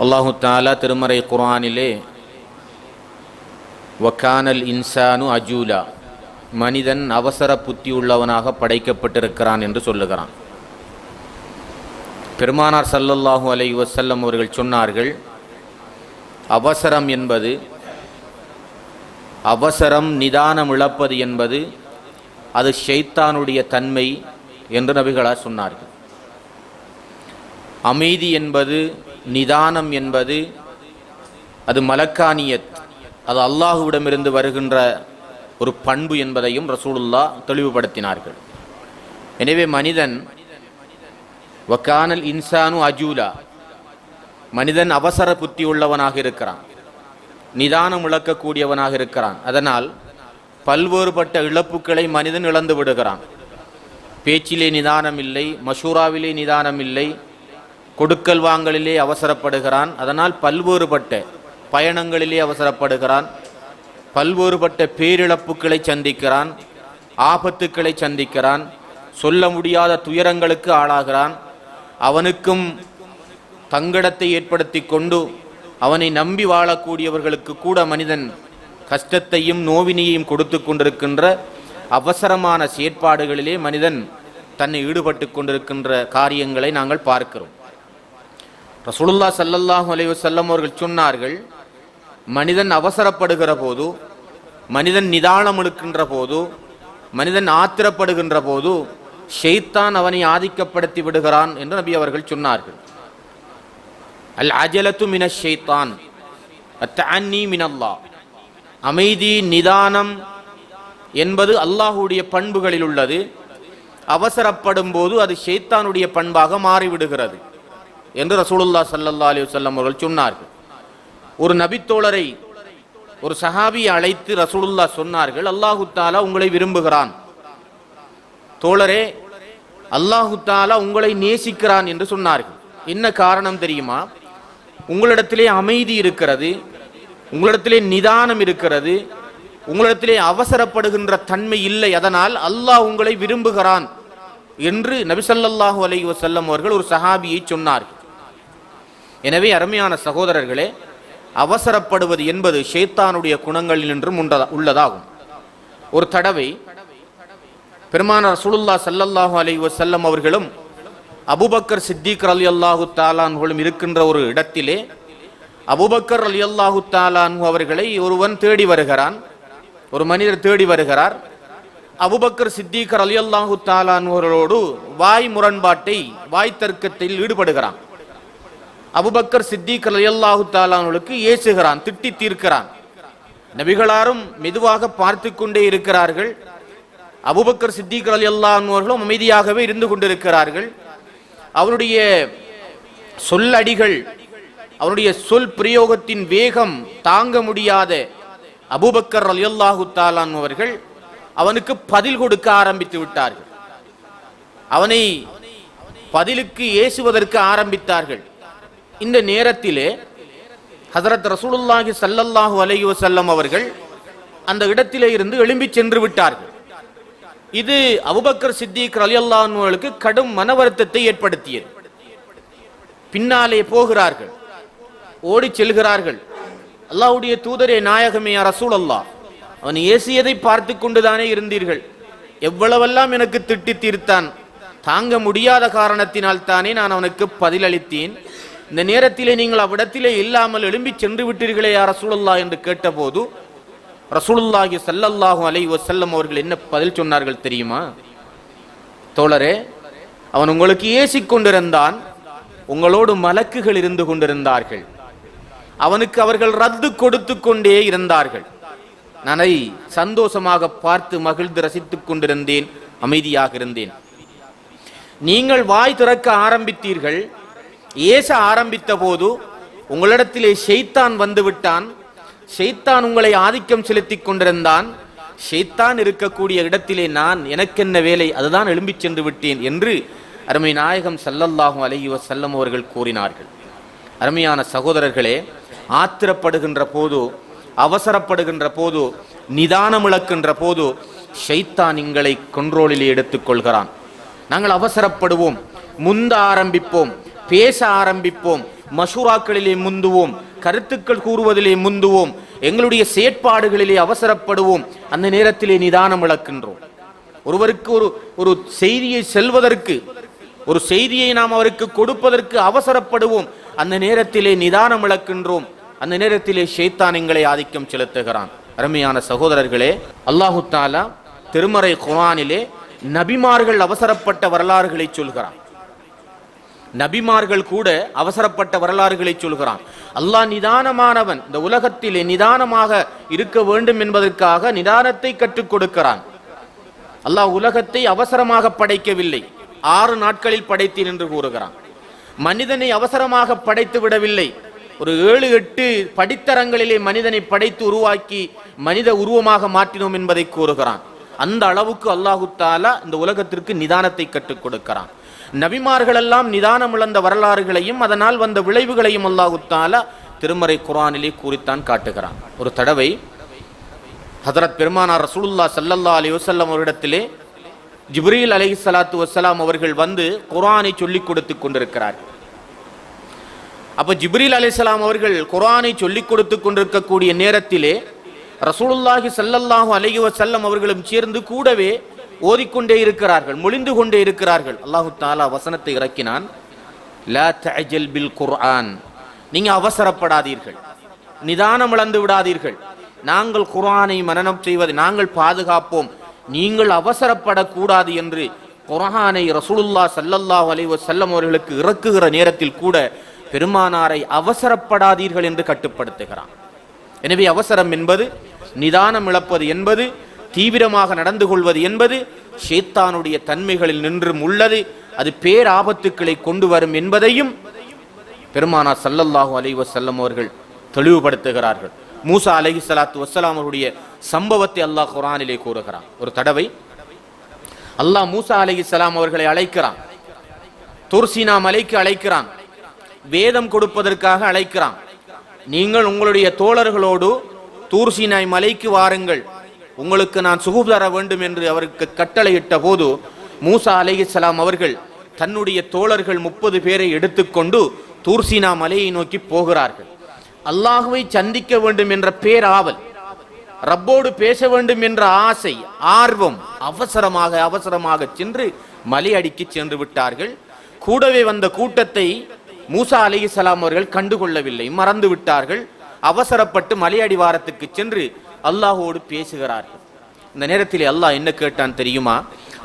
அல்லாஹு தஆலா திருமறை குர்ஆனிலே வக்கானல் இன்சானு அஜூலா, மனிதன் அவசர புத்தி உள்ளவனாக படைக்கப்பட்டிருக்கிறான் என்று சொல்லுகிறான். பெருமானார் ஸல்லல்லாஹு அலைஹி வஸல்லம் அவர்கள் சொன்னார்கள், அவசரம் நிதானம் இழப்பது என்பது அது ஷைத்தானுடைய தன்மை என்று நபிகளார் சொன்னார்கள். அமைதி என்பது, நிதானம் என்பது அது மலக்கானியத், அது அல்லாஹுவிடமிருந்து வருகின்ற ஒரு பண்பு என்பதையும் ரசூலுல்லாஹ் தெளிவுபடுத்தினார்கள். எனவே மனிதன் வக்கானல் இன்சானு அஜூலா, மனிதன் அவசர புத்தி உள்ளவனாக இருக்கிறான், நிதானம் இழக்கக்கூடியவனாக இருக்கிறான். அதனால் பல்வேறுபட்ட இழப்புக்களை மனிதன் இழந்து விடுகிறான். பேச்சிலே நிதானம் இல்லை, மஷூராவிலே நிதானம் இல்லை, கொடுக்கல் வாங்கலிலே அவசரப்படுகிறான். அதனால் பல்வேறுபட்ட பயணங்களிலே அவசரப்படுகிறான், பல்வேறுபட்ட பேரிழப்புகளை சந்திக்கிறான், ஆபத்துக்களை சந்திக்கிறான், சொல்ல முடியாத துயரங்களுக்கு ஆளாகிறான். அவனுக்கும் தங்கடத்தை ஏற்படுத்தி கொண்டு அவனை நம்பி வாழக்கூடியவர்களுக்கு கூட மனிதன் கஷ்டத்தையும் நோவினையையும் கொடுத்து கொண்டிருக்கின்ற அவசரமான செயற்பாடுகளிலே மனிதன் தன்னை ஈடுபட்டு கொண்டிருக்கின்ற காரியங்களை நாங்கள் பார்க்கிறோம். ரசூலுல்லாஹ் ஸல்லல்லாஹு அலைஹி வஸல்லம் அவர்கள் சொன்னார்கள், மனிதன் அவசரப்படுகிற போது, மனிதன் நிதானம் இழுக்கின்ற போது, மனிதன் ஆத்திரப்படுகின்ற போது ஷைத்தான் அவனை ஆதிக்கப்படுத்தி விடுகிறான் என்று நபி அவர்கள் சொன்னார்கள். அல் அஜலத்து மினஷ் ஷைத்தான் அத்தஅன்னி மினல்லாஹ், அமைதி நிதானம் என்பது அல்லாஹ்வுடைய பண்புகளில் உள்ளது. அவசரப்படும் போது அது ஷைத்தானுடைய பண்பாக மாறிவிடுகிறது என்று ரசூலுல்லாஹ் ஸல்லல்லாஹு அலைஹி வஸல்லம் அவர்கள் சொன்னார்கள். ஒரு நபித்தோழரை, ஒரு சஹாபியை அழைத்து ரசூலுல்லாஹ் சொன்னார்கள், அல்லாஹு தஆலா உங்களை விரும்புகிறான், தோழரே அல்லாஹு தஆலா உங்களை நேசிக்கிறான் என்று சொன்னார்கள். என்ன காரணம் தெரியுமா? உங்களிடத்திலே அமைதி இருக்கிறது, உங்களிடத்திலே நிதானம் இருக்கிறது, உங்களிடத்திலே அவசரப்படுகின்ற தன்மை இல்லை, அதனால் அல்லாஹ் உங்களை விரும்புகிறான் என்று நபி ஸல்லல்லாஹு அலைஹி வஸல்லம் அவர்கள் ஒரு சஹாபியை சொன்னார்கள். எனவே அருமையான சகோதரர்களே, அவசரப்படுவது என்பது ஷைத்தானுடைய குணங்களில் நின்றும் உள்ளதாகும். ஒரு தடவை பெருமானார் ரசூலுல்லாஹ் ஸல்லல்லாஹு அலைஹி வஸல்லம் அவர்களும் அபூபக்கர் சித்திக் ரலியல்லாஹு தஆலா அன்ஹுவும் இருக்கின்ற ஒரு இடத்திலே அபூபக்கர் ரலியல்லாஹு தஆலா அன்ஹு அவர்களை ஒருவன் தேடி வருகிறான், ஒரு மனிதர் தேடி வருகிறார். அபூபக்கர் சித்திக் ரலியல்லாஹு தஆலா அன்ஹுவோடு வாய் முரண்பாட்டை, வாய் தர்க்கத்தில் ஈடுபடுகிறான். அபூபக்கர் சித்திக் ரலியல்லாஹு தஆலா அன்ஹுவுக்கு ஏசுகிறான், திட்டி தீர்க்கிறான். நபிகளாரும் மெதுவாக பார்த்து கொண்டே இருக்கிறார்கள். அபூபக்கர் சித்திக் ரலியல்லாஹு அன்ஹு அவர்களும் அமைதியாகவே இருந்து கொண்டிருக்கிறார்கள். அவருடைய சொல்லடிகள், அவருடைய சொல் பிரயோகத்தின் வேகம் தாங்க முடியாத அபூபக்கர் ரலியல்லாஹு தஆலா அன்ஹு அவர்கள் அவனுக்கு பதில் கொடுக்க ஆரம்பித்து விட்டார்கள். அவனை பதிலுக்கு ஏசுவதற்கு ஆரம்பித்தார்கள். இந்த நேரத்திலே ஹஸரத் ரசூலுல்லாஹி ஸல்லல்லாஹு அலைஹி வஸல்லம் அவர்கள் அந்த இடத்திலே இருந்து எழும்பி சென்று விட்டார்கள். இது அபூபக்கர் சித்திக் ரலியல்லாஹு அன்ஹு அவர்களுக்கு கடும் மன வருத்தத்தை ஏற்படுத்தியது. பின்னாலே போகிறார்கள், ஓடி செல்கிறார்கள். அல்லாஹ்வுடைய தூதரே, நாயகமே, யா ரசூலல்லாஹ், அவன் ஏசியதை பார்த்து கொண்டுதானே இருந்தீர்கள், எவ்வளவெல்லாம் எனக்கு திட்டி தீர்த்தான், தாங்க முடியாத காரணத்தினால் தானே நான் அவனுக்கு பதிலளித்தேன். இந்த நேரத்திலே நீங்கள் அவ்விடத்திலே இல்லாமல் எழும்பி சென்று விட்டீர்களே யா ரசூலுல்லாஹ் என்று கேட்டபோது ரசூலுல்லாஹி ஸல்லல்லாஹு அலைஹி வஸல்லம் அவர்கள் என்ன பதில் சொன்னார்கள் தெரியுமா? தோழரே, அவன் உங்களுக்கு ஏசிக் கொண்டிருந்தான், உங்களோடு மலக்குகள் இருந்து கொண்டிருந்தார்கள், அவனுக்கு அவர்கள் ரத்து கொடுத்து கொண்டே இருந்தார்கள். நான் சந்தோஷமாக பார்த்து மகிழ்ந்து ரசித்துக் கொண்டிருந்தேன், அமைதியாக இருந்தேன். நீங்கள் வாய் திறக்க ஆரம்பித்தீர்கள், ஏச ஆரம்பித்த போது உங்களிடத்திலே ஷைத்தான் வந்து விட்டான், ஷைத்தான் உங்களை ஆதிக்கம் செலுத்திக் கொண்டிருந்தான், ஷைத்தான் இருக்கக்கூடிய இடத்திலே நான் எனக்கென்ன வேலை, அதுதான் எழும்பி சென்று விட்டேன் என்று அருமை நாயகம் ஸல்லல்லாஹு அலைஹி வஸல்லம் அவர்கள் கூறினார்கள். அருமையான சகோதரர்களே, ஆத்திரப்படுகின்ற போது, அவசரப்படுகின்ற போது, நிதானம் இழக்கின்ற போது ஷைத்தான் எங்களை கண்ட்ரோலிலே எடுத்துக்கொள்கிறான். நாங்கள் அவசரப்படுவோம், முந்த ஆரம்பிப்போம், பேச ஆரம்பிப்போம், மஷூராக்களிலே முந்துவோம், கருத்துக்கள் கூறுவதிலே முந்துவோம், எங்களுடைய செயற்பாடுகளிலே அவசரப்படுவோம். அந்த நேரத்திலே நிதானம் இழக்கின்றோம். ஒருவருக்கு ஒரு செய்தியை செல்வதற்கு, ஒரு செய்தியை நாம் அவருக்கு கொடுப்பதற்கு அவசரப்படுவோம். அந்த நேரத்திலே நிதானம் இழக்கின்றோம். அந்த நேரத்திலே ஷைத்தான் எங்களை ஆதிக்கம் செலுத்துகிறான். அருமையான சகோதரர்களே, அல்லாஹு தஆலா திருமறை குர்ஆனிலே நபிமார்கள் அவசரப்பட்ட வரலாறுகளை சொல்கிறான். நபிமார்கள் கூட அவசரப்பட்ட வரலாறுகளை சொல்கிறான். அல்லாஹ் நிதானமானவன், இந்த உலகத்திலே நிதானமாக இருக்க வேண்டும் என்பதற்காக நிதானத்தை கற்றுக் கொடுக்கிறான். அல்லாஹ் உலகத்தை அவசரமாக படைக்கவில்லை, 6 நாட்களில் படைத்தேன் என்று கூறுகிறான். மனிதனை அவசரமாக படைத்து விடவில்லை, ஒரு 7-8 படித்தரங்களிலே மனிதனை படைத்து உருவாக்கி மனித உருவமாக மாற்றினோம் என்பதை கூறுகிறான். அந்த அளவுக்கு அல்லாஹு தஆலா இந்த உலகத்திற்கு நிதானத்தை கற்றுக் கொடுக்கிறான். நபிமார்கள் எல்லாம் நிதானம் இழந்த வரலாறுகளையும் அதனால் வந்த விளைவுகளையும் அல்லாஹு தஆலா திருமறை குர்ஆனிலே கூறித்தான் காட்டுகிறான். ஒரு தடவை ஹஜ்ரத் பெருமானார் ரசூலுல்லாஹ் ஸல்லல்லாஹு அலைஹி வஸல்லம் அவரிடத்திலே ஜிப்ரீல் அலைஹிஸ்ஸலாத்து வஸ்ஸலாம் அவர்கள் வந்து குர்ஆனை சொல்லிக் கொடுத்து கொண்டிருக்கிறார்கள். அப்ப ஜிப்ரீல் அலைஹிஸ்ஸலாம் அவர்கள் குர்ஆனை சொல்லிக் கொடுத்து கொண்டிருக்கக்கூடிய நேரத்திலே ரசூலுல்லாஹி ஸல்லல்லாஹு அலைஹி வஸல்லம் அவர்களும் சேர்ந்து கூடவே ஓதிக்கொண்டே இருக்கிறார்கள், மொழிந்து கொண்டே இருக்கிறார்கள். அல்லாஹு தஆலா வசனத்தை இறக்கினான், லா தஅஜல் பில் குர்ஆன், நீங்க அவசரப்படாதீர்கள், நிதானம் இழந்து விடாதீர்கள். நாங்கள் குர்ஆனை மனனம் செய்வதை நாங்கள் பாதுகாப்போம், நீங்கள் அவசரப்படக்கூடாது என்று குர்ஆனை ரசூலுல்லாஹ் ஸல்லல்லாஹு அலைஹி வஸல்லம் அவர்களுக்கு இறக்குகிற நேரத்தில் கூட பெருமானாரை அவசரப்படாதீர்கள் என்று கட்டுப்படுத்துகிறான். எனவே அவசரம் என்பது, நிதானம் இழப்பது என்பது, தீவிரமாக நடந்து கொள்வது என்பது ஷைத்தானுடைய தன்மைகளில் நின்றும் உள்ளது. அது பேராபத்துக்களை கொண்டு வரும் என்பதையும் பெருமானார் ஸல்லல்லாஹு அலைஹி வஸல்லம் அவர்கள் தெளிவுபடுத்துகிறார்கள். மூசா அலைஹிஸ்ஸலாத்து வஸ்ஸலாம் அவருடைய சம்பவத்தை அல்லாஹ் குர்ஆனிலே கூறுகிறான். ஒரு தடவை அல்லாஹ் மூசா அலைஹிஸ்ஸலாம் அவர்களை அழைக்கிறான், துர்சீனா மலைக்கு அழைக்கிறான், வேதம் கொடுப்பதற்காக அழைக்கிறான். நீங்கள் உங்களுடைய தோழர்களோடு தூர்சீனாய் மலைக்கு வாருங்கள், உங்களுக்கு நான் சுகுப் தர வேண்டும் என்று அவருக்கு கட்டளையிட்ட போது மூசா அலைஹிஸ்ஸலாம் அவர்கள் தன்னுடைய தோழர்கள் 30 பேரை எடுத்துக்கொண்டு தூர்சீனா மலையை நோக்கி போகிறார்கள். அல்லாஹுவை சந்திக்க வேண்டும் என்ற பேராவல், ரப்போடு பேச வேண்டும் என்ற ஆசை, ஆர்வம், அவசரமாக சென்று மலை அடிக்கு சென்று விட்டார்கள். கூடவே வந்த கூட்டத்தை மூசா அலைஹிஸ்ஸலாம் அவர்கள் கண்டுகொள்ளவில்லை, மறந்து விட்டார்கள். அவசரப்பட்டு மலை அடிவாரத்துக்கு சென்று அல்லாஹோடு பேசுகிறார்கள். இந்த நேரத்தில் அல்லாஹ் என்ன கேட்டான் தெரியுமா?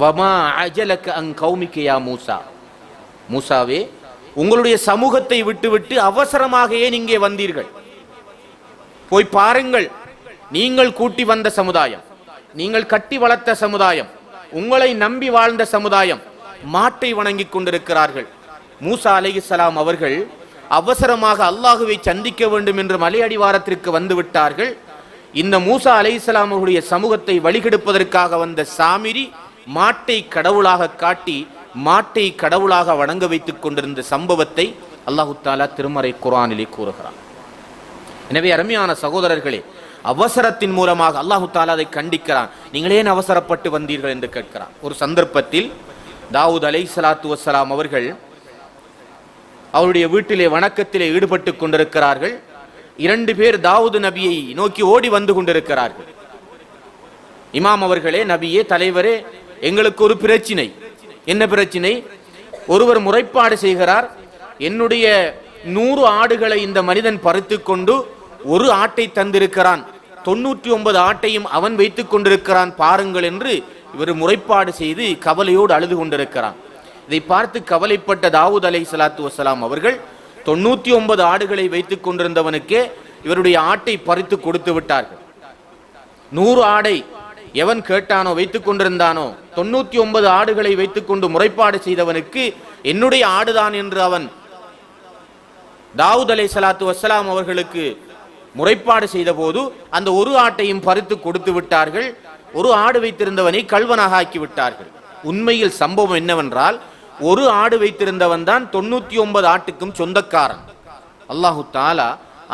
வமா அஜலக அன் கௌமிக யா மூசா, மூசாவே உங்களுடைய சமூகத்தை விட்டுவிட்டு அவசரமாக ஏன் இங்கே வந்தீர்கள்? போய் பாருங்கள், நீங்கள் கூட்டி வந்த சமுதாயம், நீங்கள் கட்டி வளர்த்த சமுதாயம், உங்களை நம்பி வாழ்ந்த சமுதாயம் மாட்டை வணங்கி கொண்டிருக்கிறார்கள். மூசா அலைஹிஸ்ஸலாம் அவர்கள் அவசரமாக அல்லாஹுவை சந்திக்க வேண்டும் என்று மலை அடிவாரத்திற்கு வந்து விட்டார்கள். இந்த மூசா அலைஹிஸ்ஸலாம் அவருடைய சமூகத்தை வழிகெடுப்பதற்காக வந்த சாமிரி மாட்டை கடவுளாக காட்டி மாட்டை கடவுளாக வணங்க வைத்துக் கொண்டிருந்த சம்பவத்தை அல்லாஹு தஆலா திருமறை குர்ஆனிலே கூறுகிறான். எனவே அருமையான சகோதரர்களே, அவசரத்தின் மூலமாக அல்லாஹு தஆலா அதை கண்டிக்கிறான். நீங்கள் ஏன் அவசரப்பட்டு வந்தீர்கள் என்று கேட்கிறான். ஒரு சந்தர்ப்பத்தில் தாவூத் அலைஹிஸ்ஸலாத்து வஸ்ஸலாம் அவர்கள் அவருடைய வீட்டிலே வணக்கத்திலே ஈடுபட்டு கொண்டிருக்கிறார்கள். 2 பேர் தாவூது நபியை நோக்கி ஓடி வந்து கொண்டிருக்கிறார்கள். இமாம் அவர்களே, நபியே, தலைவரே, எங்களுக்கு ஒரு பிரச்சினை. என்ன பிரச்சினை? ஒருவர் முறைப்பாடு செய்கிறார், என்னுடைய 100 ஆடுகளை இந்த மனிதன் பறித்து கொண்டு ஒரு ஆட்டை தந்திருக்கிறான், 99 ஆட்டையும் அவன் வைத்துக் கொண்டிருக்கிறான் பாருங்கள் என்று இவர் முறைப்பாடு செய்து கவலையோடு அழுது கொண்டிருக்கிறான். இதை பார்த்து கவலைப்பட்ட தாவூத் அலைஹிஸ்ஸலாத்து வஸ்ஸலாம் அவர்கள் 99 ஆடுகளை வைத்துக் கொண்டிருந்தவனுக்கே இவருடைய ஆட்டை பறித்து கொடுத்து விட்டார்கள். 100 ஆடை எவன் கேட்டானோ வைத்துக் கொண்டிருந்தானோ 99 ஆடுகளை வைத்துக் கொண்டு முறைப்பாடு செய்தவனுக்கு என்னுடைய ஆடுதான் என்று அவன் தாவூத் அலைஹிஸ்ஸலாத்து வஸ்ஸலாம் அவர்களுக்கு முறைப்பாடு செய்த போது அந்த ஒரு ஆட்டையும் பறித்து கொடுத்து விட்டார்கள். ஒரு ஆடு வைத்திருந்தவனை கல்வனாக ஆக்கி விட்டார்கள். உண்மையில் சம்பவம் என்னவென்றால், ஒரு ஆடு வைத்திருந்தவன் தான் 99 ஆட்டுக்கும் சொந்தக்காரன். அல்லாஹு தஆலா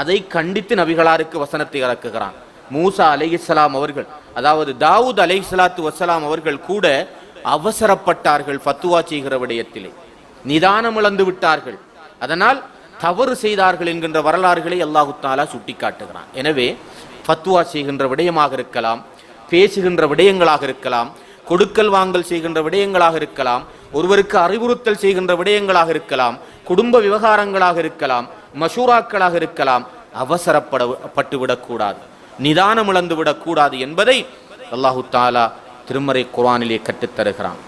அதை கண்டித்து நபிகளாருக்கு வசனத்தை இறக்குகிறான். மூசா அலைஹிஸ்ஸலாம் அவர்கள், அதாவது தாவூத் அலைஹிஸ்ஸலாத்து வஸ்ஸலாம் அவர்கள் கூட அவசரப்பட்டார்கள். ஃபத்வா செய்கிற விடயத்திலே நிதானம் இழந்து விட்டார்கள். அதனால் தவறு செய்தார்கள் என்கின்ற வரலாறுகளை அல்லாஹு தாலா சுட்டிக்காட்டுகிறான். எனவே ஃபத்வா செய்கின்ற விடயமாக இருக்கலாம், பேசுகின்ற விடயங்களாக இருக்கலாம், கொடுக்கல் வாங்கல் செய்கின்ற விடயங்களாக இருக்கலாம், ஒருவருக்கு அறிவுறுத்தல் செய்கின்ற விடயங்களாக இருக்கலாம், குடும்ப விவகாரங்களாக இருக்கலாம், மஷூராக்களாக இருக்கலாம், அவசரப்பட்டு விடக்கூடாது, நிதானம் இழந்து விடக்கூடாது என்பதை அல்லாஹு தாலா திருமறை குர்ஆனிலே கற்றுத்தருகிறான்.